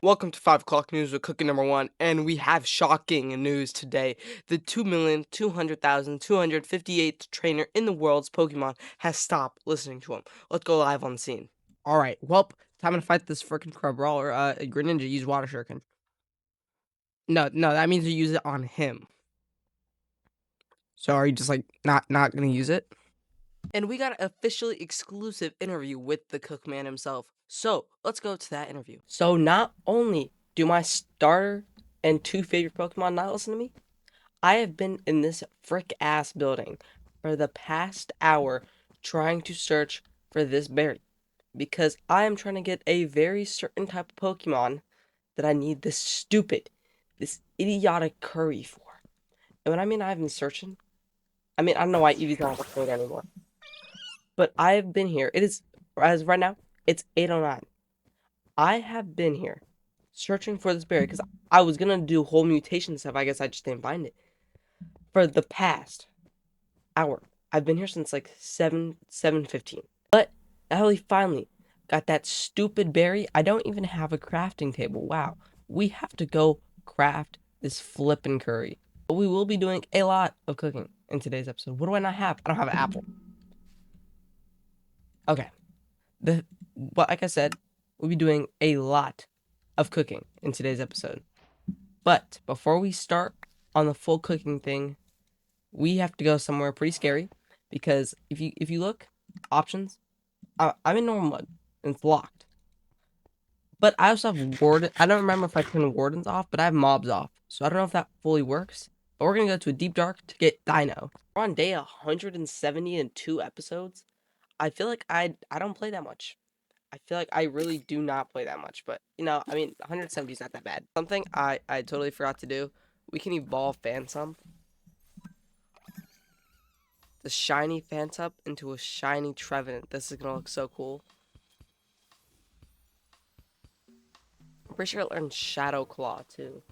Welcome to 5 o'clock news with cookie number 1, and we have shocking news today. The 2,200,258th trainer in the world's Pokemon has stopped listening to him. Let's go live on the scene. Alright, well, time to fight this frickin' Crabrawler. Greninja, use Water Shuriken. No, that means you use it on him. So are you just like not gonna use it? And we got an officially exclusive interview with the Cookman himself. So let's go to that interview. So not only do my starter and 2 favorite Pokemon not listen to me, I have been in this frick ass building for the past hour trying to search for this berry. Because I am trying to get a very certain type of Pokemon that I need this idiotic curry for. And when I mean I've been searching, I don't know why Eevee's not playing anymore. But I have been here. It is, as right now, it's 8:09. I have been here searching for this berry because I was going to do whole mutation stuff. I guess I just didn't find it. For the past hour. I've been here since like 7:15. But now we finally got that stupid berry. I don't even have a crafting table. Wow. We have to go craft this flippin' curry. But we will be doing a lot of cooking in today's episode. What do I not have? I don't have an apple. Okay. But like I said, we'll be doing a lot of cooking in today's episode. But before we start on the full cooking thing, we have to go somewhere pretty scary because if you look, options, I'm in normal mode and it's locked. But I also have warden. I don't remember if I turned wardens off, but I have mobs off, so I don't know if that fully works. But we're gonna go to a deep dark to get Dino. We're on day 172 episodes. I feel like I don't play that much. I feel like I really do not play that much, but 170 is not that bad. Something I totally forgot to do. We can evolve Phantom. The shiny Phantom into a shiny Trevenant. This is gonna look so cool. I'm pretty sure I learned Shadow Claw too.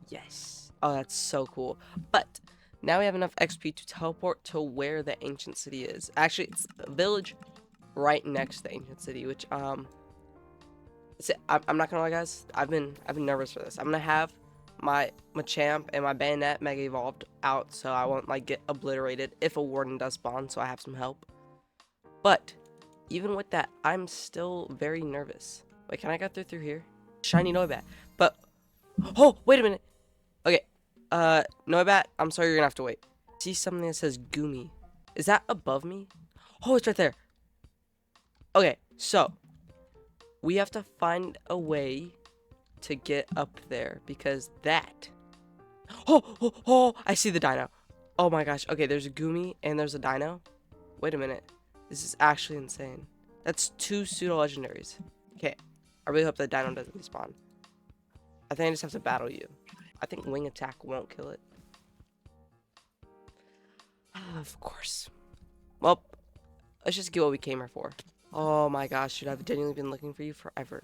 Yes. Oh, that's so cool. But now we have enough XP to teleport to where the ancient city is. Actually, it's a village right next to the ancient city, which I'm not gonna lie, guys. I've been nervous for this. I'm gonna have my Machamp and my Bayonet Mega Evolved out so I won't like get obliterated if a Warden does spawn, so I have some help. But even with that, I'm still very nervous. Wait, can I go through here? Shiny Noibat. But oh, wait a minute. Okay, Noibat, I'm sorry, you're gonna have to wait. See something that says Goomy. Is that above me? Oh, it's right there. Okay, so we have to find a way to get up there because that. Oh, I see the dino. Oh my gosh. Okay, there's a Goomy and there's a dino. Wait a minute. This is actually insane. That's 2 pseudo legendaries. Okay, I really hope the dino doesn't respawn. I think I just have to battle you. I think wing attack won't kill it. Of course. Well, let's just get what we came here for. Oh my gosh, dude, I've genuinely been looking for you forever.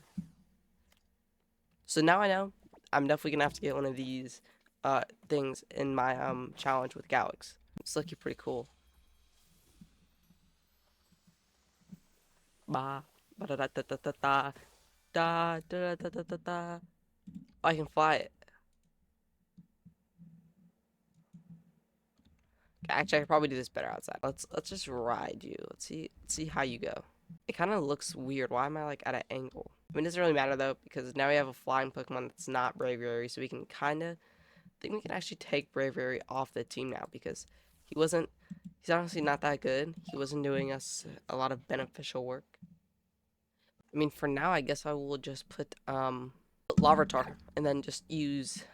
So now I know I'm definitely gonna have to get one of these things in my challenge with Galax. It's looking pretty cool. Ba da da da da da da da da da da da. I can fly it. Actually, I could probably do this better outside. Let's just ride you. Let's see how you go. It kind of looks weird. Why am I like at an angle? I mean, it doesn't really matter though because now we have a flying Pokemon that's not Braviary, so we can think we can actually take Braviary off the team now because he's honestly not that good. He wasn't doing us a lot of beneficial work. I mean, for now, I guess I will just put Larvitar and then just use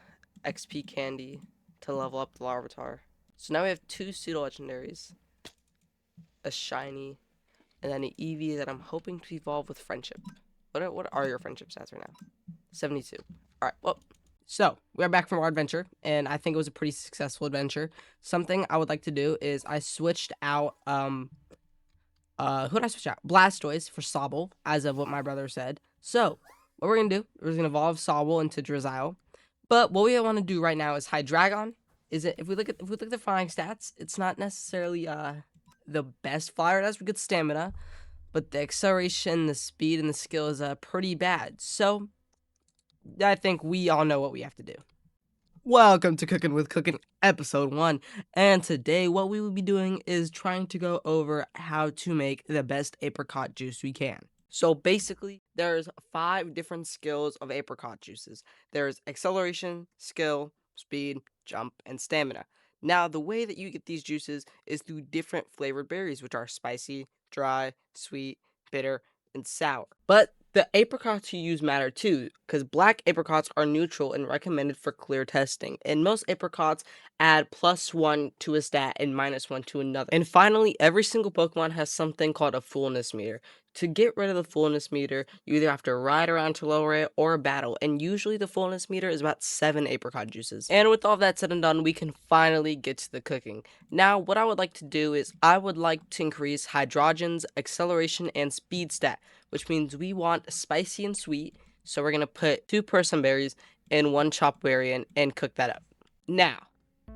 XP Candy to level up the Larvitar. So now we have 2 pseudo legendaries, a shiny, and then an Eevee that I'm hoping to evolve with Friendship. What are your friendship stats right now? 72. Alright, well. So, we're back from our adventure, and I think it was a pretty successful adventure. Something I would like to do is I switched out, who did I switch out? Blastoise for Sobble, as of what my brother said. So, what we're gonna do, we're gonna evolve Sobble into Drizzile. But what we want to do right now is Hydreigon. If we look at the flying stats, it's not necessarily, the best flyer. It has good stamina. but the acceleration, the speed, and the skill is pretty bad. So I think we all know what we have to do. Welcome to Cooking with Cooking episode 1, and today what we will be doing is trying to go over how to make the best apricot juice we can. So basically, there's 5 different skills of apricot juices. There's acceleration, skill, speed, jump, and stamina. Now, the way that you get these juices is through different flavored berries, which are spicy, dry, sweet, bitter, and sour. But the apricots you use matter too, because black apricots are neutral and recommended for clear testing, and most apricots add +1 to a stat and -1 to another. And finally, every single Pokemon has something called a fullness meter. To get rid of the fullness meter, you either have to ride around to lower it or battle, and usually the fullness meter is about 7 apricot juices. And with all that said and done, we can finally get to the cooking. Now, what I would like to do is I would like to increase hydrogen's acceleration and speed stat, which means we want spicy and sweet, so we're going to put 2 person berries and 1 chopped berry in and cook that up. Now,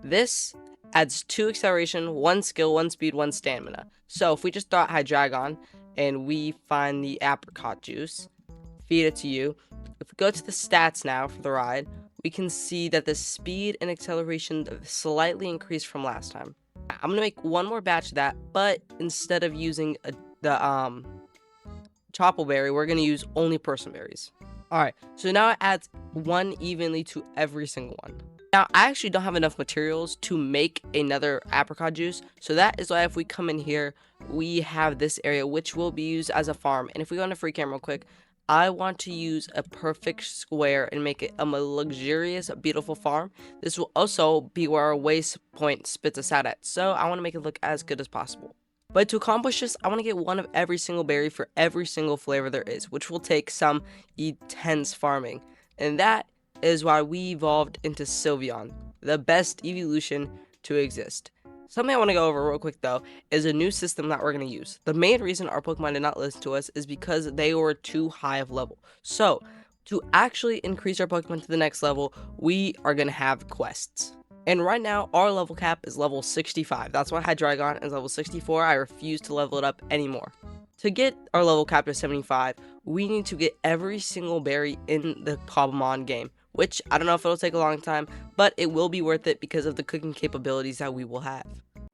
this adds 2 acceleration, 1 skill, 1 speed, 1 stamina. So if we just throw out Hydreigon and we find the apricot juice, feed it to you. If we go to the stats now for the ride, we can see that the speed and acceleration slightly increased from last time. I'm going to make one more batch of that, but instead of using the choppleberry, we're going to use only person berries. Alright, so now it adds 1 evenly to every single one. Now, I actually don't have enough materials to make another apricot juice, so that is why if we come in here, we have this area, which will be used as a farm. And if we go into free cam real quick, I want to use a perfect square and make it a luxurious, beautiful farm. This will also be where our waste point spits us out at, so I want to make it look as good as possible. But to accomplish this, I want to get 1 of every single berry for every single flavor there is, which will take some intense farming. And that is why we evolved into Sylveon, the best evolution to exist. Something I want to go over real quick though is a new system that we're going to use. The main reason our Pokemon did not listen to us is because they were too high of level. So, to actually increase our Pokemon to the next level, we are going to have quests. And right now, our level cap is level 65. That's why Hydreigon is level 64. I refuse to level it up anymore. To get our level cap to 75, we need to get every single berry in the cobblemon game, which I don't know if it'll take a long time, but it will be worth it because of the cooking capabilities that we will have.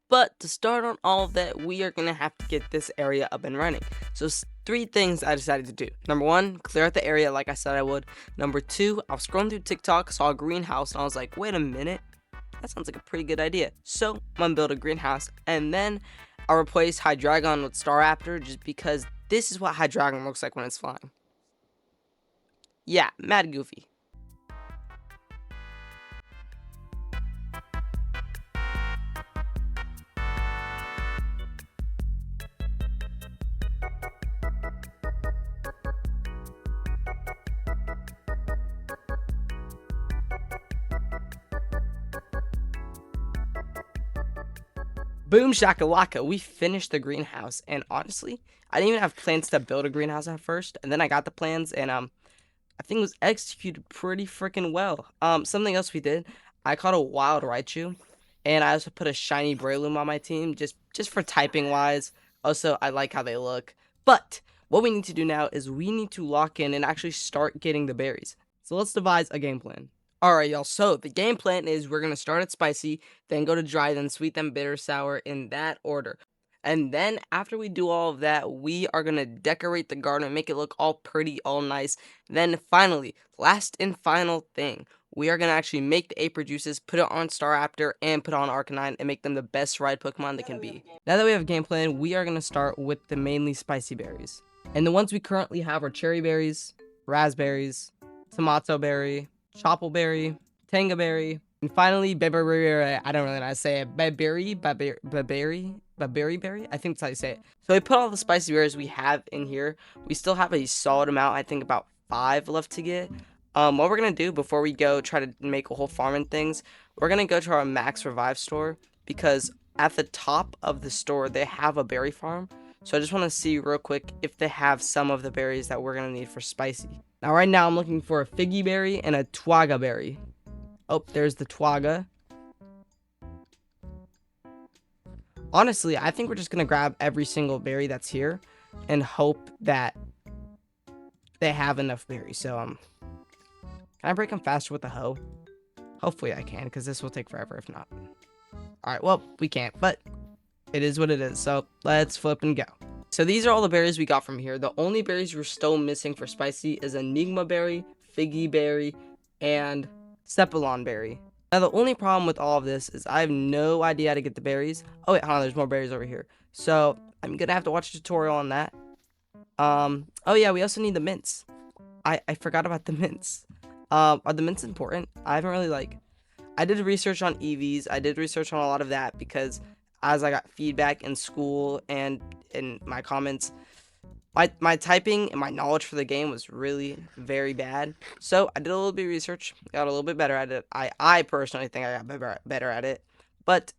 But to start on all of that, we are going to have to get this area up and running. So 3 things I decided to do. Number 1, clear out the area like I said I would. Number 2, I was scrolling through TikTok, saw a greenhouse, and I was like, wait a minute, that sounds like a pretty good idea. So I'm going to build a greenhouse, and then I'll replace Hydreigon with Staraptor just because this is what Hydreigon looks like when it's flying. Yeah, mad goofy. Boom shakalaka, we finished the greenhouse, and honestly, I didn't even have plans to build a greenhouse at first, and then I got the plans, and I think it was executed pretty freaking well. Something else we did, I caught a wild Raichu, and I also put a shiny Breloom on my team, just for typing wise. Also, I like how they look. But what we need to do now is we need to lock in and actually start getting the berries. So let's devise a game plan. Alright, y'all, so the game plan is we're going to start at spicy, then go to dry, then sweet, then bitter, sour, in that order. And then after we do all of that, we are going to decorate the garden and make it look all pretty, all nice. Then finally, last and final thing, we are going to actually make the aprijuices, put it on Staraptor, and put it on Arcanine, and make them the best ride Pokemon they can be. Now that we have a game plan, we are going to start with the mainly spicy berries. And the ones we currently have are cherry berries, raspberries, tomato berry, choppleberry, tangaberry, and finally, baberry. I don't really know how to say it. Baberry. I think that's how you say it. So we put all the spicy berries we have in here. We still have a solid amount. I think about 5 left to get. What we're gonna do before we go try to make a whole farm and things, we're gonna go to our Max Revive store because at the top of the store they have a berry farm. So I just want to see real quick if they have some of the berries that we're gonna need for spicy. Now, right now, I'm looking for a figgy berry and a twaga berry. Oh, there's the twaga. Honestly, I think we're just going to grab every single berry that's here. and hope that they have enough berries. So can I break them faster with the hoe? Hopefully I can, because this will take forever if not. All right, well, we can't, but it is what it is. So let's flip and go. So these are all the berries we got from here. The only berries we're still missing for spicy is Enigma berry, Figgy berry, and Cephalon berry. Now the only problem with all of this is I have no idea how to get the berries. Oh wait, hold on, there's more berries over here. So I'm gonna have to watch a tutorial on that. Oh yeah, we also need the mints. I forgot about the mints. Are the mints important? I haven't really I did research on EVs. I did research on a lot of that because as I got feedback in school and in my comments, my typing and my knowledge for the game was really very bad. So I did a little bit of research, got a little bit better at it. I personally think I got better at it. But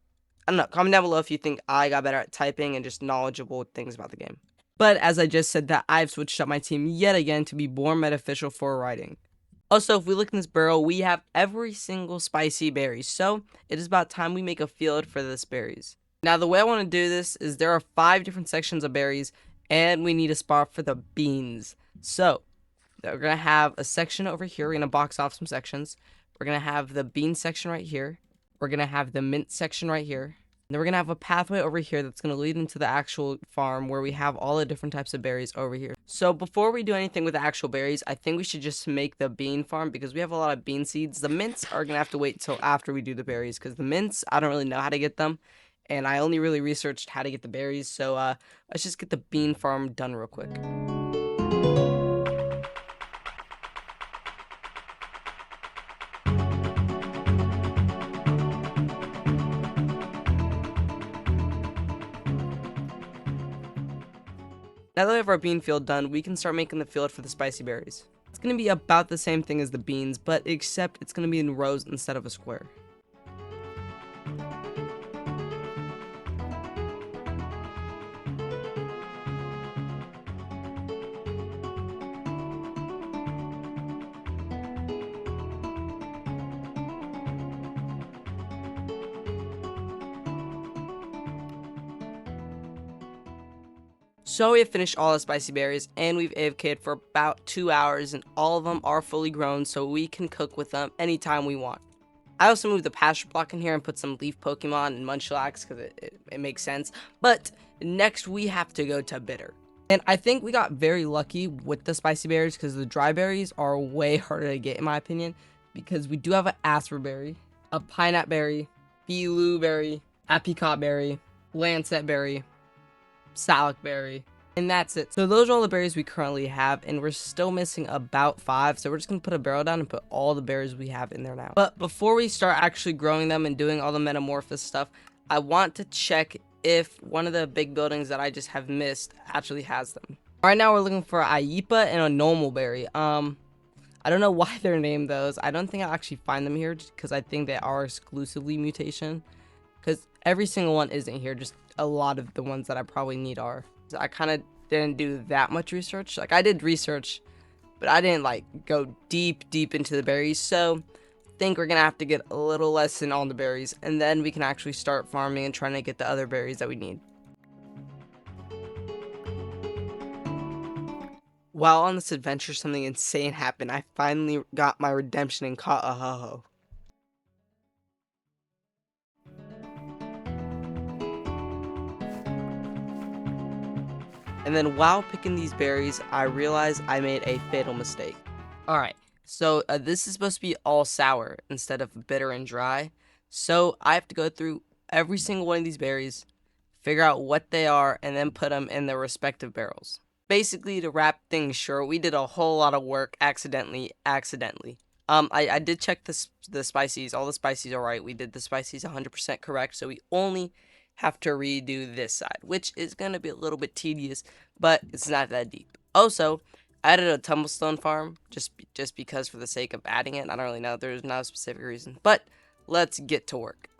I don't know. Comment down below if you think I got better at typing and just knowledgeable things about the game. But as I just said that, I've switched up my team yet again to be more beneficial for writing. Also, if we look in this barrel, we have every single spicy berry. So it is about time we make a field for this berries. Now, the way I want to do this is there are 5 different sections of berries, and we need a spot for the beans. So we're going to have a section over here. We're going to box off some sections. We're going to have the bean section right here. We're going to have the mint section right here. And then we're going to have a pathway over here that's going to lead into the actual farm where we have all the different types of berries over here. So before we do anything with the actual berries, I think we should just make the bean farm because we have a lot of bean seeds. The mints are going to have to wait till after we do the berries because the mints, I don't really know how to get them. And I only really researched how to get the berries. So let's just get the bean farm done real quick. Now that we have our bean field done, we can start making the field for the spicy berries. It's going to be about the same thing as the beans, but except it's going to be in rows instead of a square. So we have finished all the spicy berries, and we've AFK'd for about 2 hours, and all of them are fully grown, so we can cook with them anytime we want. I also moved the pasture block in here and put some leaf Pokemon and Munchlax because it makes sense. But next we have to go to bitter. And I think we got very lucky with the spicy berries because the dry berries are way harder to get in my opinion. Because we do have an asperberry, a pineapple berry, blueberry, apricot berry, lancet berry, salic berry, and that's it. So those are all the berries we currently have, and we're still missing about 5, so we're just gonna put a barrel down and put all the berries we have in there now. But before we start actually growing them and doing all the metamorphosis stuff, I want to check if one of the big buildings that I just have missed actually has them. Right now we're looking for a Ipa and a normal berry. I don't know why they're named those. I don't think I'll actually find them here because I think they are exclusively mutation, because every single one isn't here, just a lot of the ones that I probably need are. So I kind of didn't do that much research. Like, I did research, but I didn't go deep into the berries. So I think we're gonna have to get a little lesson on the berries, and then we can actually start farming and trying to get the other berries that we need. While on this adventure, something insane happened. I finally got my redemption and caught a ho-ho. And then while picking these berries, I realized I made a fatal mistake. Alright, so this is supposed to be all sour instead of bitter and dry. So I have to go through every single one of these berries, figure out what they are, and then put them in their respective barrels. Basically, to wrap things short, we did a whole lot of work accidentally. I did check the spices. All the spices are right. We did the spices 100% correct. So we only have to redo this side, which is going to be a little bit tedious, but it's not that deep. Also, I added a tumblestone farm just because for the sake of adding it. I don't really know. There's not a specific reason, but let's get to work.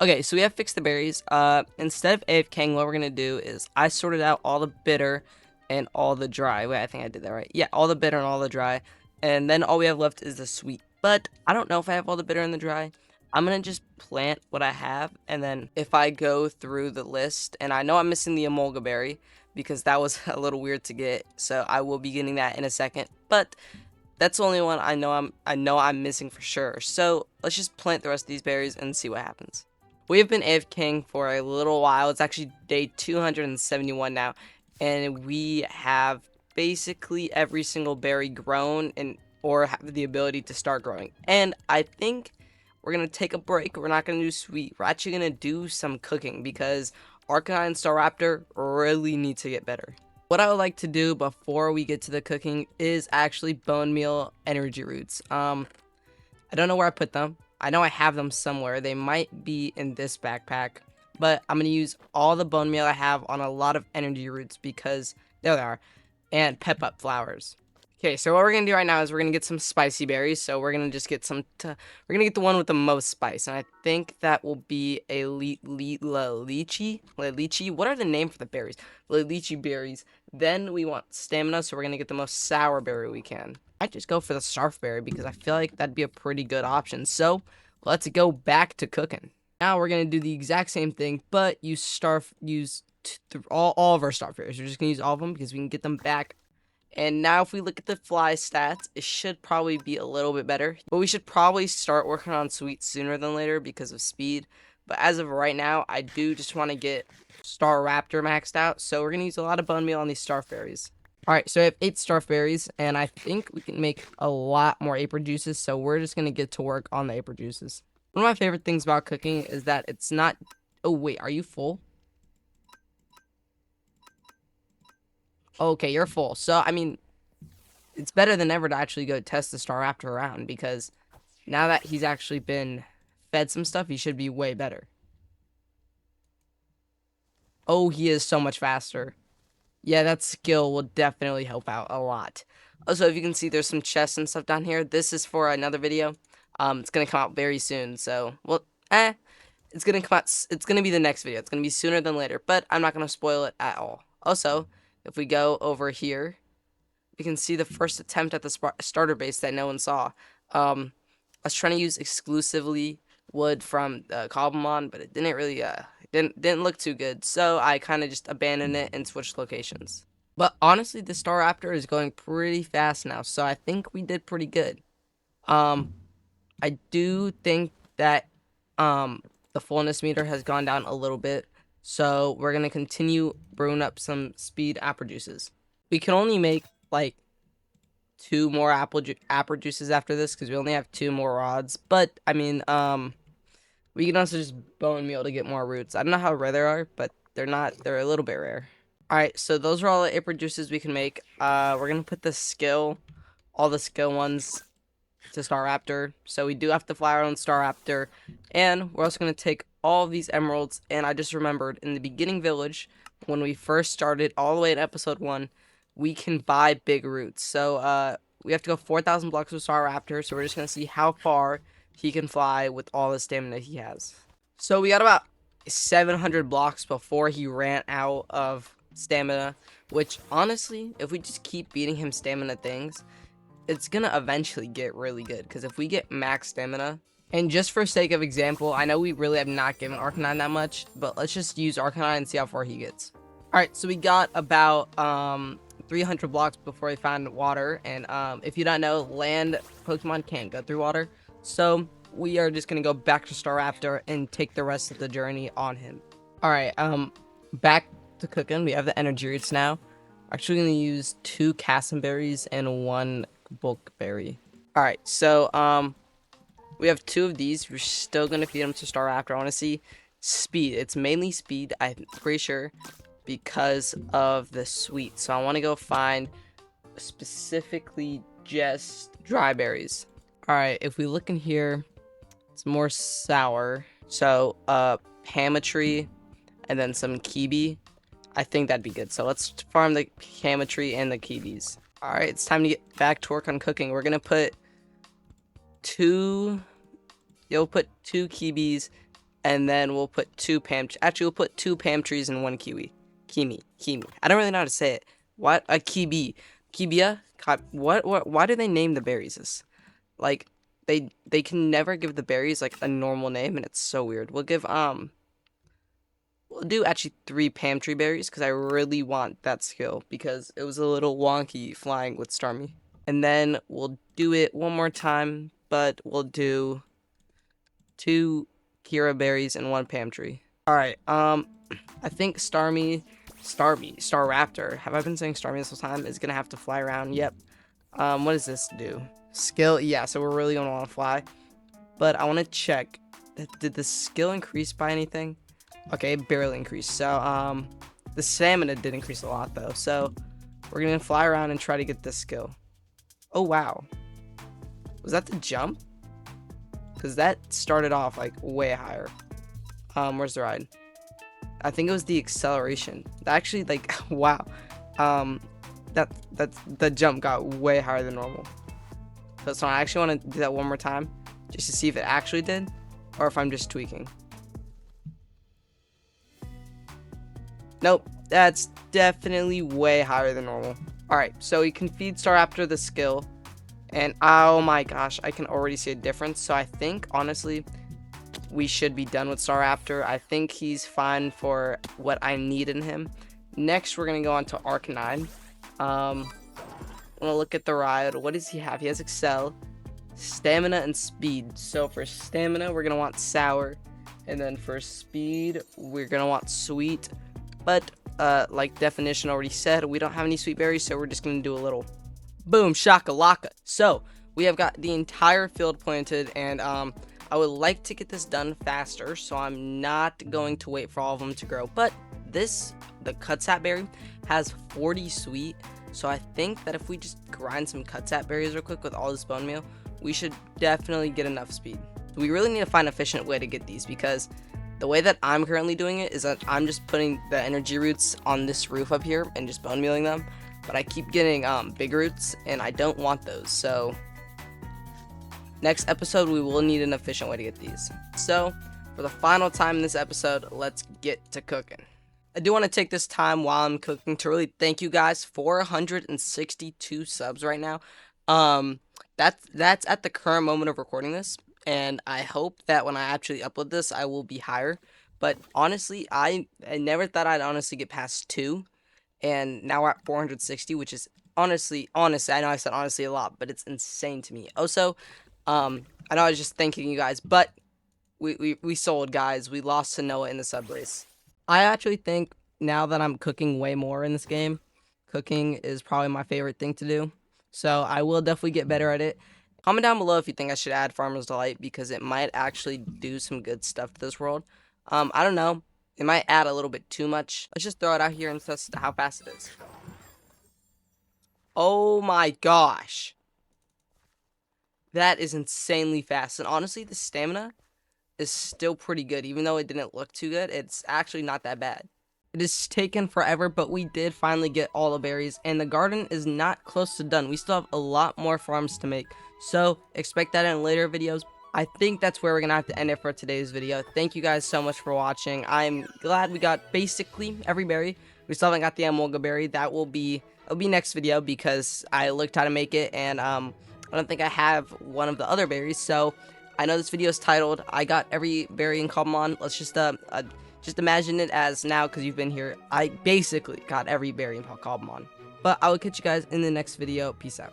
Okay, so we have fixed the berries. Instead of AFKing, what we're gonna do is I sorted out all the bitter and all the dry. Wait, I think I did that right. Yeah, all the bitter and all the dry. And then all we have left is the sweet. But I don't know if I have all the bitter and the dry. I'm gonna just plant what I have, and then if I go through the list, and I know I'm missing the emolga berry because that was a little weird to get, so I will be getting that in a second. But that's the only one I know I'm missing for sure. So let's just plant the rest of these berries and see what happens. We have been AFKing for a little while. It's actually day 271 now, and we have basically every single berry grown and or have the ability to start growing. And I think we're gonna take a break. We're not gonna do sweet. We're actually gonna do some cooking because Arcanine and Staraptor really need to get better. What I would like to do before we get to the cooking is actually bone meal energy roots. I don't know where I put them. I know I have them somewhere. They might be in this backpack, but I'm going to use all the bone meal I have on a lot of energy roots because there they are, and pep up flowers. Okay, so what we're going to do right now is we're going to get some spicy berries. So we're going to just get we're going to get the one with the most spice. And I think that will be a lychee. What are the name for the berries? Lychee berries. Then we want stamina, so we're going to get the most sour berry we can. I just go for the starfberry because I feel like that'd be a pretty good option. So let's go back to cooking. Now we're going to do the exact same thing, but use all of our starfberries. We're just going to use all of them because we can get them back. And now if we look at the fly stats, it should probably be a little bit better. But we should probably start working on sweet sooner than later because of speed. But as of right now, I do just want to get Staraptor maxed out. So we're going to use a lot of bone meal on these starfberries. Alright, so I have 8 starfberries, and I think we can make a lot more aprijuices. So we're just going to get to work on the aprijuices. One of my favorite things about cooking is that it's not... Oh, wait, are you full? Okay, you're full. So, I mean, it's better than ever to actually go test the Staraptor around because now that he's actually been fed some stuff, he should be way better. Oh, he is so much faster. Yeah, that skill will definitely help out a lot. Also, if you can see, there's some chests and stuff down here. This is for another video. It's gonna come out very soon. So, well, it's gonna come out. It's gonna be the next video. It's gonna be sooner than later, but I'm not gonna spoil it at all. Also, if we go over here, we can see the first attempt at the starter base that no one saw. I was trying to use exclusively wood from cobblemon, but it didn't really didn't look too good, so I kind of just abandoned it and switched locations. But honestly, the Staraptor is going pretty fast now, so I think we did pretty good. I do think that the fullness meter has gone down a little bit, so we're gonna continue brewing up some speed aprijuices. We can only make like 2 more aprijuices after this because we only have 2 more rods. But I mean, we can also just bone meal to get more roots. I don't know how rare they are, but they're a little bit rare. Alright, so those are all the aprijuices we can make. We're gonna put all the skill ones to Staraptor. So we do have to fly our own Staraptor. And we're also gonna take all of these emeralds. And I just remembered in the beginning village, when we first started all the way in episode 1, we can buy big roots. So we have to go 4,000 blocks with Staraptor. So we're just gonna see how far he can fly with all the stamina he has. So we got about 700 blocks before he ran out of stamina, which honestly, if we just keep beating him stamina things, it's gonna eventually get really good. Because if we get max stamina, and just for sake of example, I know we really have not given Arcanine that much, but let's just use Arcanine and see how far he gets. Alright, so we got about 300 blocks before we found water, and if you don't know, land Pokemon can't go through water. So we are just gonna go back to Staraptor and take the rest of the journey on him. Alright, back to cooking. We have the energy roots now. We're actually gonna use 2 Cassenberries and 1 bulk berry. Alright, so we have 2 of these. We're still gonna feed them to Staraptor. I wanna see speed. It's mainly speed, I'm pretty sure, because of the sweet. So I wanna go find specifically just dry berries. Alright, if we look in here, it's more sour. So, Hamatry and then some kibi. I think that'd be good. So let's farm the Hamatry and the kibis. Alright, it's time to get back to work on cooking. We're gonna put 2... You'll put 2 kibis and then we'll put we'll put 2 Pam trees and 1 kiwi. Kimi. I don't really know how to say it. What? A kibi. Kibia? What? Why do they name the berries this? Like, they can never give the berries, like, a normal name, and it's so weird. We'll do actually 3 Pam tree berries, because I really want that skill, because it was a little wonky flying with Starmie. And then we'll do it one more time, but we'll do 2 Kira berries and 1 Pam tree. Alright, I think Staraptor, have I been saying Starmie this whole time, is gonna have to fly around. Yep. What does this do? Skill, yeah, so we're really gonna want to fly. But I want to check, did the skill increase by anything? Okay, it barely increased. So, the stamina did increase a lot, though. So, we're gonna fly around and try to get this skill. Oh, wow. Was that the jump? Because that started off, like, way higher. Where's the ride? I think it was the acceleration. Actually, like, wow. The jump got way higher than normal. So I actually want to do that one more time, just to see if it actually did, or if I'm just tweaking. Nope, that's definitely way higher than normal. Alright, so we can feed Staraptor the skill, and oh my gosh, I can already see a difference. So I think, honestly, we should be done with Staraptor. I think he's fine for what I need in him. Next, we're going to go on to Arcanine. I'm going to look at the ride. What does he have? He has Excel, Stamina, and Speed. So for Stamina, we're going to want Sour. And then for Speed, we're going to want Sweet. But, like definition already said, we don't have any sweet berries, so we're just going to do a little boom, shakalaka. So, we have got the entire field planted, and, I would like to get this done faster, so I'm not going to wait for all of them to grow. But the cutsap berry has 40 sweet, so I think that if we just grind some cutsap berries real quick with all this bone meal, we should definitely get enough speed. We really need to find an efficient way to get these, because the way that I'm currently doing it is that I'm just putting the energy roots on this roof up here and just bone mealing them, but I keep getting big roots, and I don't want those. So next episode, we will need an efficient way to get these. So, for the final time in this episode, let's get to cooking. I do want to take this time while I'm cooking to really thank you guys. 462 subs right now. That's at the current moment of recording this, and I hope that when I actually upload this, I will be higher. But honestly, I never thought I'd honestly get past 2, and now we're at 460, which is honestly, I know I said honestly a lot, but it's insane to me. Also, I know I was just thanking you guys, but we sold, guys. We lost to Noah in the sub race. I actually think now that I'm cooking way more in this game, cooking is probably my favorite thing to do. So I will definitely get better at it. Comment down below if you think I should add Farmer's Delight, because it might actually do some good stuff to this world. I don't know. It might add a little bit too much. Let's just throw it out here and test how fast it is. Oh my gosh. That is insanely fast. And honestly, the stamina is still pretty good. Even though it didn't look too good, it's actually not that bad. It has taken forever, but we did finally get all the berries. And the garden is not close to done. We still have a lot more farms to make. So expect that in later videos. I think that's where we're going to have to end it for today's video. Thank you guys so much for watching. I'm glad we got basically every berry. We still haven't got the Emolga berry. It'll be next video, because I looked how to make it, and I don't think I have one of the other berries. So I know this video is titled I got every berry in cobblemon. Let's just imagine it as now, because you've been here, I basically got every berry in cobblemon. But I will catch you guys in the next video. Peace out.